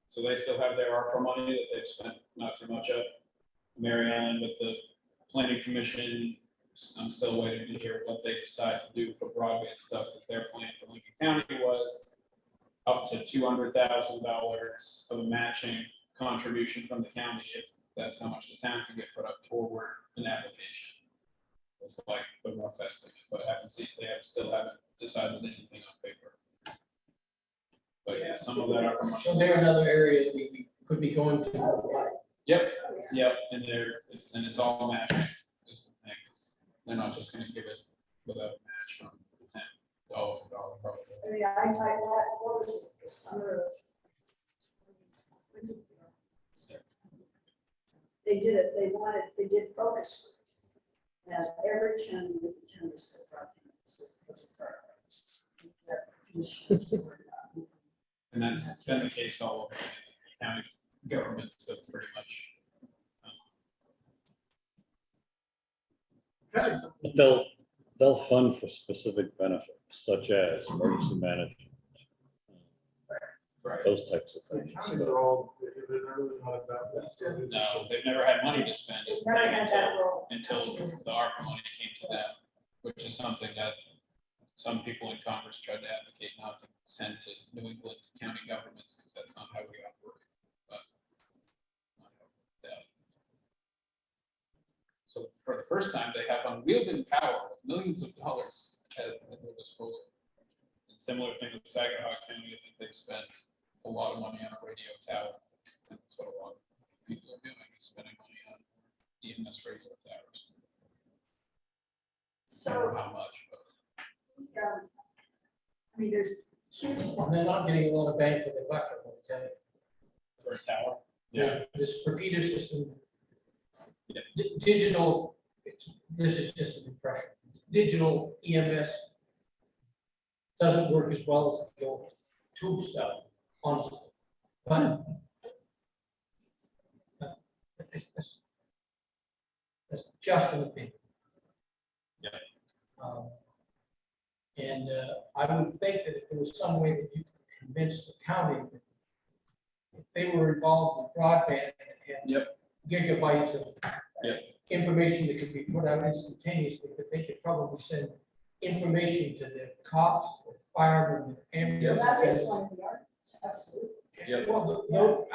so they still have their ARPA money that they've spent not too much of. Mary Ellen with the planning commission, I'm still waiting to hear what they decide to do for broadband stuff, because their plan for Lincoln County was up to $200,000 of a matching contribution from the county, if that's how much the town can get put up toward an application. It's like the rough estimate, but I haven't seen, still haven't decided anything on paper. But yeah, some of that ARPA money. So they're another area that we could be going to. Yep, and it's all matching, is the thing. They're not just gonna give it without a match from the town, dollar for dollar probably. I mean, what was it, the summer of? when did they did it, they did focus groups. And every town, the county said, was a program. And that's been the case all over the county governments, that's pretty much. But they'll fund for specific benefits, such as emergency management, Right. those types of The things. counties are all, they're really not about that. So it's- No, they've never had money to spend It's never had that role. until the ARPA money came to them, which is something that some people in Congress tried to advocate not to send to New England county governments, because that's not how we operate. But so for the first time, they have unwielded power with millions of dollars at their disposal. And similar thing with Saginaw County, I think they've spent a lot of money on a radio tower. And that's what a lot of people are doing, is spending money on EMS radio towers. I don't know So, how much, but. I mean, there's huge. And they're not getting a lot of bang for their buck, I will tell you. For a tower? This repeater system. Yeah. Digital, this is just an impression. Digital EMS doesn't work as well as the old tube stuff, honestly. But that's just an opinion. Yeah. And I would think that if there was some way that you could convince the county that if they were involved in broadband and Yep. gigabytes of Yep. information that could be put out instantaneously, that they could probably send information to the cops, or firemen, ambulance. That is attendants. one of the arguments, absolutely. Yep. Well,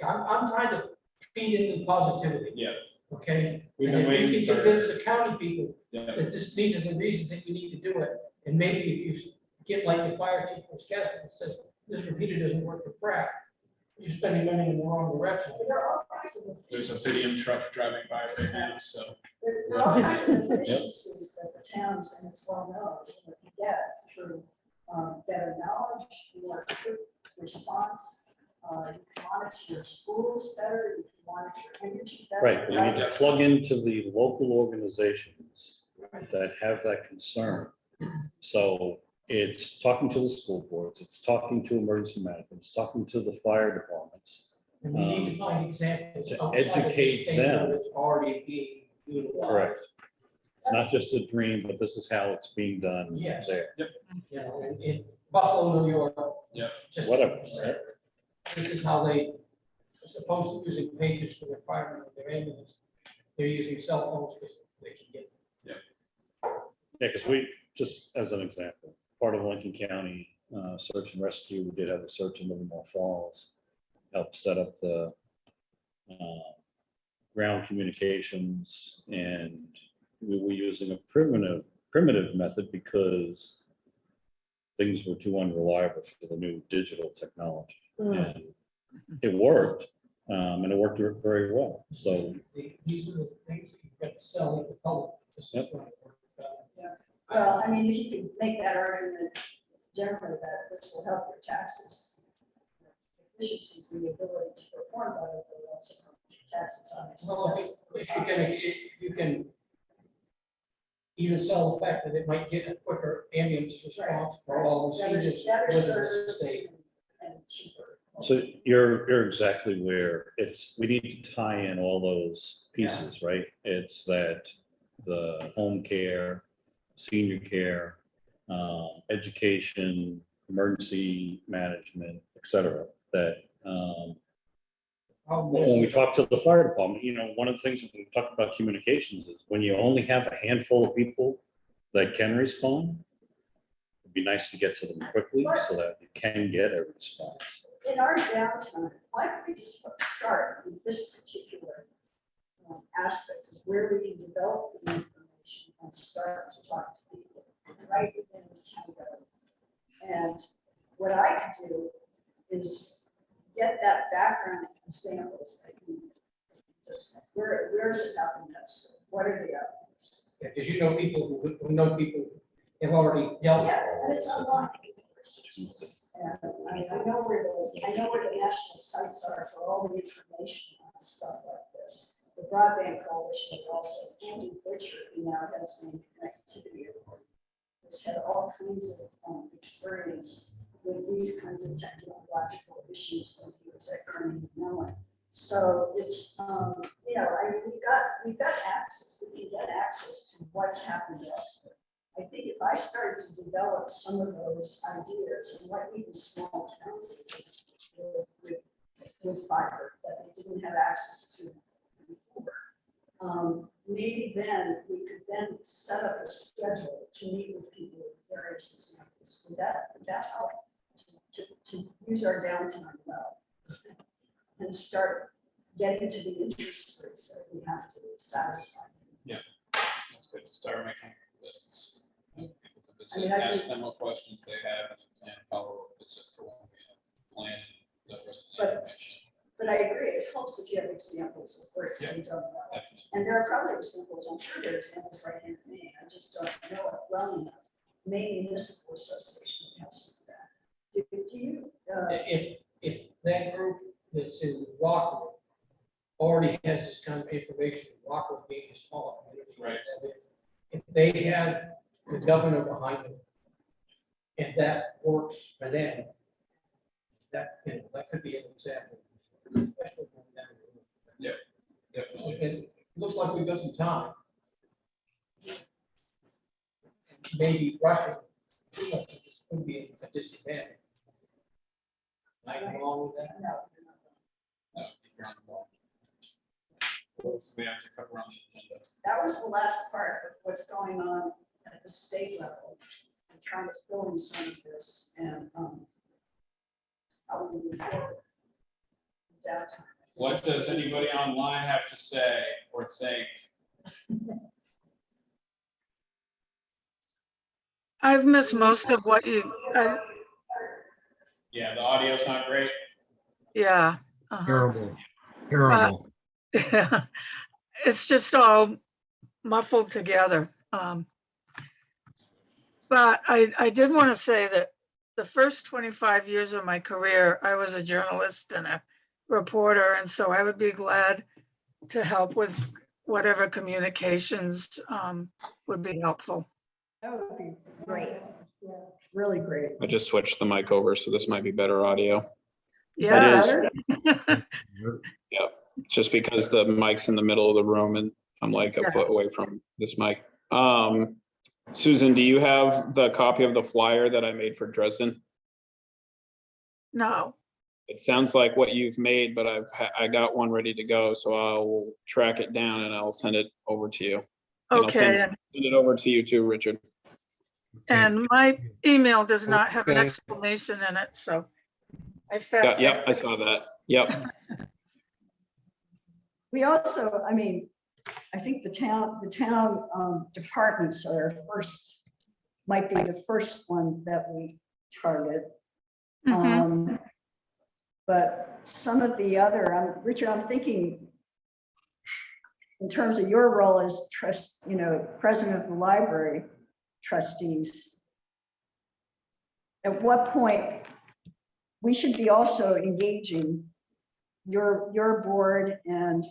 I'm trying to feed into positivity, Yeah, okay? We've And been if waiting we can for- convince the county people yeah, that these are the reasons that you need to do it, and maybe if you get like the fire chief from Wisconsin that says, this repeater doesn't work for crap, you're spending money in the wrong direction. But there are all kinds of. there's a Fidium truck driving by right now, so. There are all kinds of efficiencies that the towns, and it's well known, what you get through better knowledge, more quick response. You can monitor your schools better, you can monitor energy better. Right, we need to plug into the local organizations that have that concern. So it's talking to the school boards, it's talking to emergency management, it's talking to the fire departments. And we need to find examples to outside of the educate state where them. it's already being utilized. Correct. It's not just a dream, but this is how it's being done Yes. there. You know, in Buffalo, New York. Yeah. just- Whatever. This is how they, as opposed to using pages for their firemen or their ambulance, they're using cell phones because they can get. Yeah, because we, just as an example, part of Lincoln County search and rescue, we did have a search in Livermore Falls, helped set up the ground communications, and we were using a primitive method because things were too unreliable for the new digital technology. And it worked, and it worked very well. So These are the things that you've got to sell to the public. This is Yep. going to work better. Well, I mean, if you can make that argument generally that this will help your taxes. Efficiencies and the ability to perform better, but also help your taxes on it. Well, if you can even sell the fact that it might get a quicker ambulance response for all the Better seniors better within the service state. and cheaper. So you're exactly where we need to tie in all those pieces, right? It's that the home care, senior care, education, emergency management, et cetera, that when we talk to the fire department, you know, one of the things when we talk about communications is when you only have a handful of people that can respond, it'd be nice to get to them quickly so that you can get a response. In our downtime, why don't we just start with this particular aspect of where we can develop the information and start to talk to people right within the town government. And what I could do is get that background examples that you just, where's it happening best? What are the outcomes? Yeah, because you know people who know people have already dealt with. Yeah, and it's unlocking. And I know where the national sites are for all the information on stuff like this. The Broadband Coalition also, Andy Butcher, who now has been connectivity, has had all kinds of experience with these kinds of technological issues when he was at Carnegie Mellon. So it's, you know, we've got access, we can get access to what's happened elsewhere. I think if I started to develop some of those ideas and what even small towns with fiber that they didn't have access to before, maybe then we could then set up a schedule to meet with people with various examples. Would that help to use our downtime well and start getting to the interest rates that we have to satisfy? That's good to start making lists. People to I mean, visit, I ask think- them what questions they have and then follow up visit for when we have plan and the rest of the But- information. But I agree, it helps if you have examples of where it's been done well. Definitely. And there are probably examples, I'm sure there are examples right here in me, I just don't know it well enough. Maybe municipal association has some of that. Do you, If that group that's in Rockwood already has this kind of information, Rockwood being a small community. Right. If they have the governor behind them, and that works for them, that, you know, that could be an example. Especially when down the road. Definitely. And it looks like we've got some time. Maybe rushing too much of this could be a disadvantage. Am I wrong with that? no, No, if you're on the ball. What else do we have to cover on the agenda? that was the last part of what's going on at the state level. I'm trying to fill in some of this and how we move forward. Downtime. What does anybody online have to say or think? I've missed most of what Yeah, the audio's not great. yeah. uh-huh. Terrible. It's just all muffled together. But I did want to say that the first 25 years of my career, I was a journalist and a reporter. And so I would be glad to help with whatever communications would be helpful. That would be great. Really great. I just switched the mic over, so this might be better audio. Yeah. is. Yeah, just because the mic's in the middle of the room and I'm like a Yeah. foot away from this mic. Susan, do you have the copy of the flyer that I made for Dresden? No. It sounds like what you've made, but I got one ready to go, so I'll track it down and I'll send it over to you. And I'll Okay. send it over to you too, Richard. And my email does not have an Okay. explanation in it, so I Yeah, felt. yep, I saw that. Yep. We also, I mean, I think the town departments are first, might be the first one that we target. Mhm. But some of the other, Richard, I'm thinking in terms of your role as president of the library trustees, at what point we should be also engaging your board and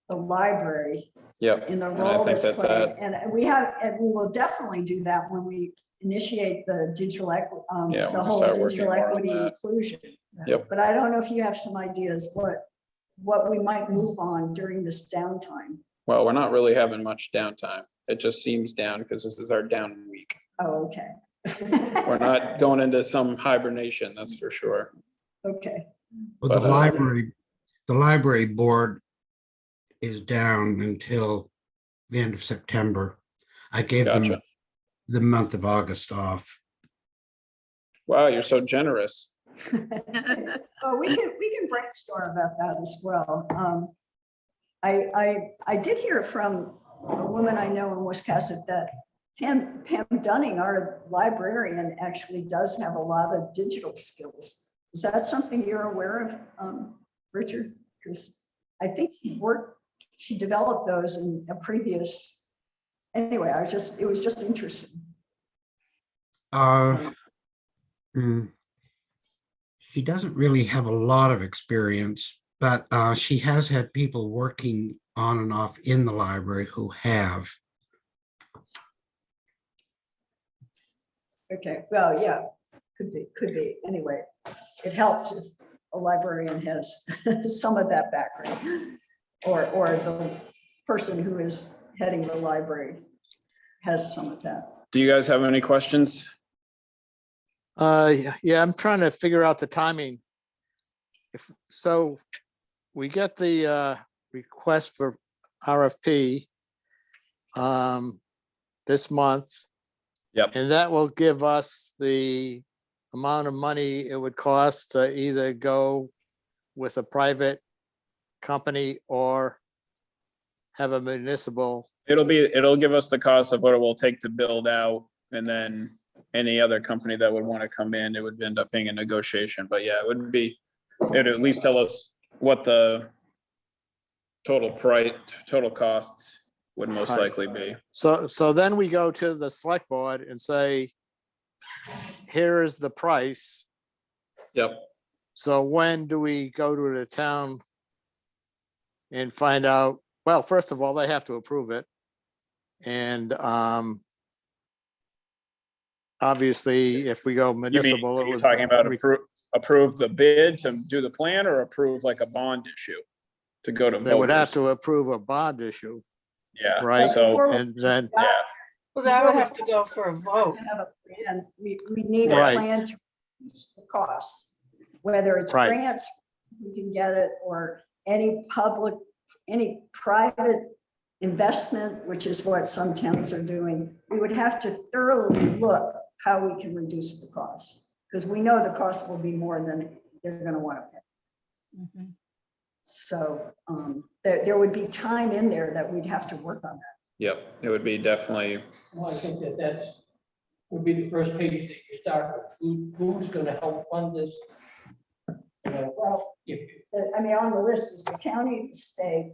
the library Yep. in the And I role think that's that played. And we will definitely do that when we initiate the digital equity, Yeah, the we'll whole start working digital more on equity that. inclusion. Yep. But I don't know if you have some ideas what we might move on during this downtime. Well, we're not really having much downtime. It just seems down because this is our down week. Oh, okay. We're not going into some hibernation, that's for sure. Okay. Well, But, the library board is down until the end of September. I gave them Gotcha. the month of August off. Wow, you're so generous. Oh, we can brainstorm about that as well. I did hear from a woman I know in Wiscasset that Pam Dunning, our librarian, actually does have a lot of digital skills. Is that something you're aware of, Richard? Because I think she developed those in a previous, anyway, it was just interesting. She doesn't really have a lot of experience, but she has had people working on and off in the library who have. Okay, well, yeah, could be. Anyway, it helped if a librarian has some of that background, or the person who is heading the library has some of that. Do you guys have any questions? Yeah, I'm trying to figure out the timing. So we get the request for RFP this month. Yep. And that will give us the amount of money it would cost to either go with a private company or have a municipal. It'll give us the cost of what it will take to build out, and then any other company that would want to come in, it would end up being a negotiation. But yeah, it'd at least tell us what the total costs would most Right. likely be. So then we go to the select board and say, here is the price. Yep. So when do we go to the town and find out? Well, first of all, they have to approve it. And obviously, if we go municipal, it You're would talking about approve the bid to do the plan, or approve like a bond issue to go to they would have voters? to approve a bond issue, Yeah. right? So, And then, yeah. Well, that would have to go for a vote. To have a plan, we need a Right. plan to reduce the costs, whether it's Right. grants, we can get it, or any private investment, which is what some towns are doing. We would have to thoroughly look how we can reduce the cost, because we know the cost will be more than they're going to want to pay. Mhm. So there would be time in there that we'd have to work on that. Yep, it would be definitely, Well, I think that's would be the first page that you start with. Who's gonna help fund this? Well, If, I mean, on the list is the county, the state,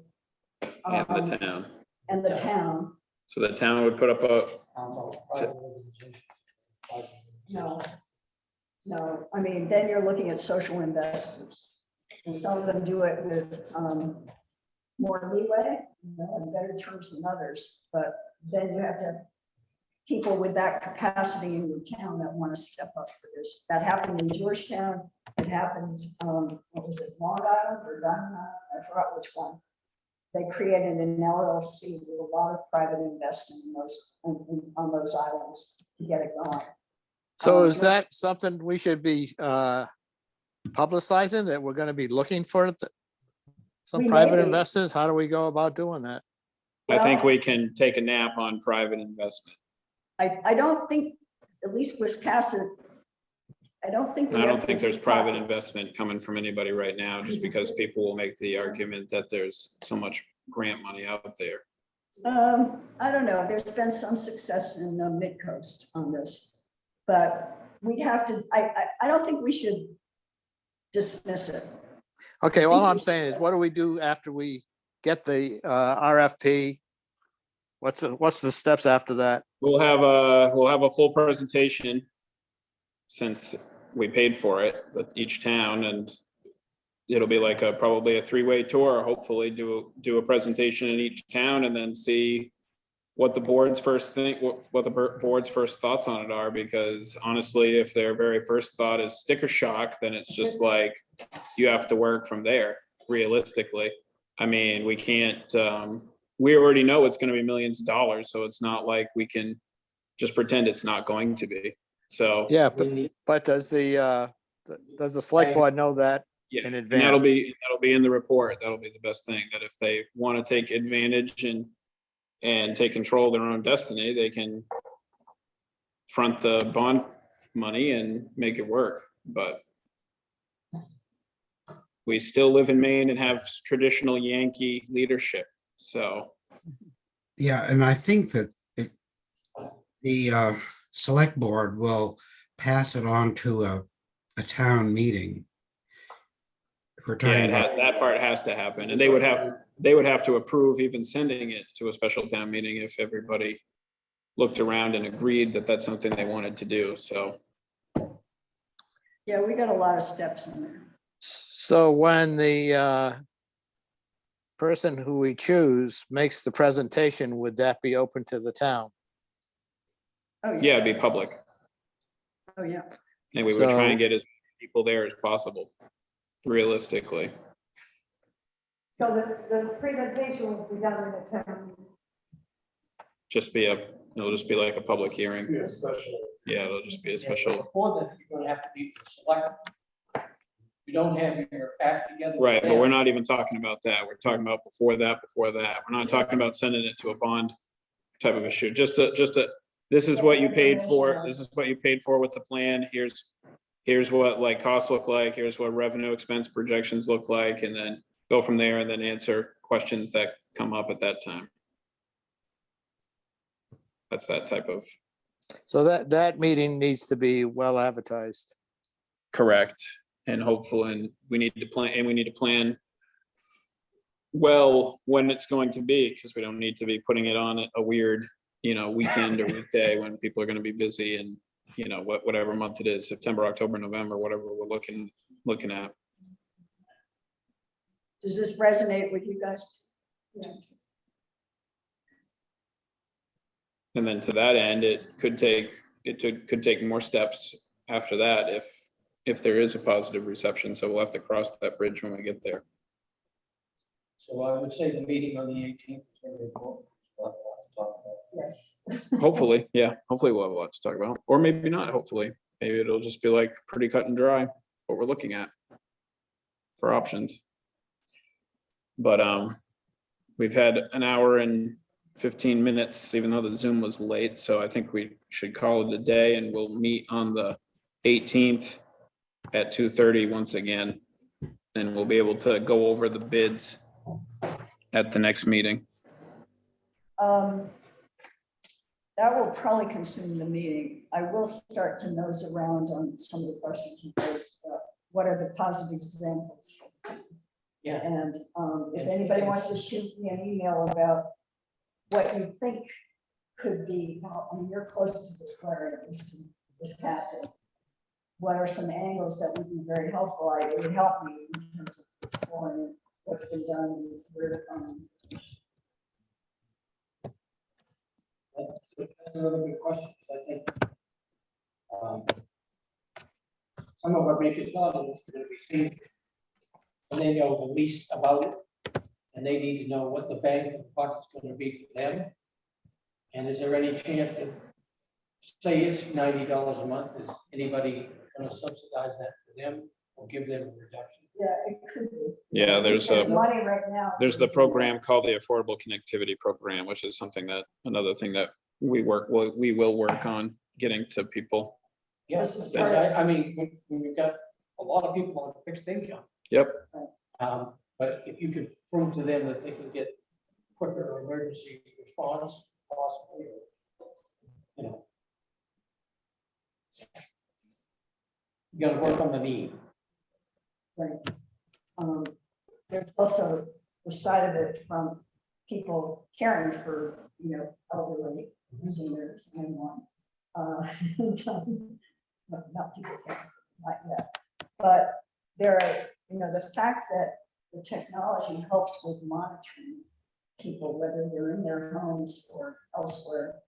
and the town. and the town. So the town would put up a, private organization. No, no, I mean, then you're looking at social investors. And some of them do it with more leeway, and better terms than others, but then you have to have people with that capacity in your town that want to step up for this. That happened in Georgetown, it happened, what was it, Long Island or Diamond Island? I forgot which one. They created an LLC with a lot of private investment in those, on those islands to get it going. So is that something we should be publicizing, that we're gonna be looking for some We private may be. investors? How do we go about doing that? I think Well- we can take a nap on private investment. I don't think, at least Wiscasset, I don't think. we I have don't to think there's be private pockets. investment coming from anybody right now, just because people will make the argument that there's so much grant money out there. I don't know, there's been some success in Mid-Coast on this, but we'd have to, I don't think we should dismiss it. Okay, all think I'm we- saying is, what do we do after we get the RFP? What's the steps after that? We'll have a full presentation since we paid for it, each town, and it'll be like probably a three-way tour. Hopefully do a presentation in each town and then see what the board's first thoughts on it are, because honestly, if their very first thought is sticker shock, then it's just like, you have to work from there, realistically. I mean, we can't, we already know it's gonna be millions of dollars, so it's not like we can just pretend it's not going to be. So, Yeah, but does the select board know that yeah, in and that'll advance? be in the report. That'll be the best thing, that if they want to take advantage and take control of their own destiny, they can front the bond money and make it work. But we still live in Maine and have traditional Yankee leadership. So, Yeah, and I think that the select board will pass it on to a town meeting. If we're yeah, talking about, that part has to happen. And they would have to approve even sending it to a special town meeting if everybody looked around and agreed that that's something they wanted to do. So, Yeah, we got a lot of steps in there. So when the person who we choose makes the presentation, would that be open to the town? Oh, yeah, it'd be public. Oh, yeah. And we would try So- and get as many people there as possible, realistically. So the presentation will be done in the town. It'll just be like a public hearing. Be a special. Yeah, it'll just be a Yeah, but special. before that, you're gonna have to be select. You don't have your act together. Right, but we're then. not even talking about that. We're talking about before that. We're not talking about sending it to a bond type of issue. This is what you paid for. This is what you paid for with the plan. Here's what like costs look like. Here's what revenue expense projections look like, and then go from there and then answer questions that come up at that time. That's that type of. So that meeting needs to be well advertised. Correct. And hopeful, and we need to plan well when it's going to be, because we don't need to be putting it on a weird, weekend or weekday when people are going to be busy, and whatever month it is, September, October, November, whatever we're looking at. Does this resonate with you guys? Yeah. And then to that end, it could take more steps after that if there is a positive reception. So we'll have to cross that bridge when we get there. So I would say the meeting on the 18th is very important. We'll have a lot to talk about. Yes. Hopefully, yeah, hopefully we'll have a lot to talk about, or maybe not. Hopefully, maybe it'll just be like pretty cut and dry what we're looking at for options. But we've had an hour and 15 minutes, even though the Zoom was late. So I think we should call it a day, and we'll meet on the 18th at 2:30 once again, and we'll be able to go over the bids at the next meeting. That will probably consume the meeting. I will start to nose around on some of the questions you raised. What are the positive examples? Yeah. And if anybody wants to shoot me an email about what you think could be, I mean, you're close to this, Larry, at least this castle. What are some angles that would be very helpful? It would help me in terms of exploring what's been done with where to find. That's another good question, because I think some of our biggest problems are going to be seen. And they know the least about it, and they need to know what the bang for the buck is going to be for them. And is there any chance that, say it's $90 a month, is anybody going to subsidize that for them or give them a reduction? Yeah, it could be. Yeah, there's money right now. there's the program called the Affordable Connectivity Program, which is something that, another thing that we will work on getting to people. Yes, This is part of- I mean, when you've got a lot of people on fixed income. Yep. But if you could prove to them that they can get quicker emergency response, possibly, or, you know. You gotta work on the need. Right. There's also the side of it from people caring for, elderly seniors and one. Not people caring, not yet. But there are, the fact that the technology helps with monitoring people, whether they're in their homes or elsewhere,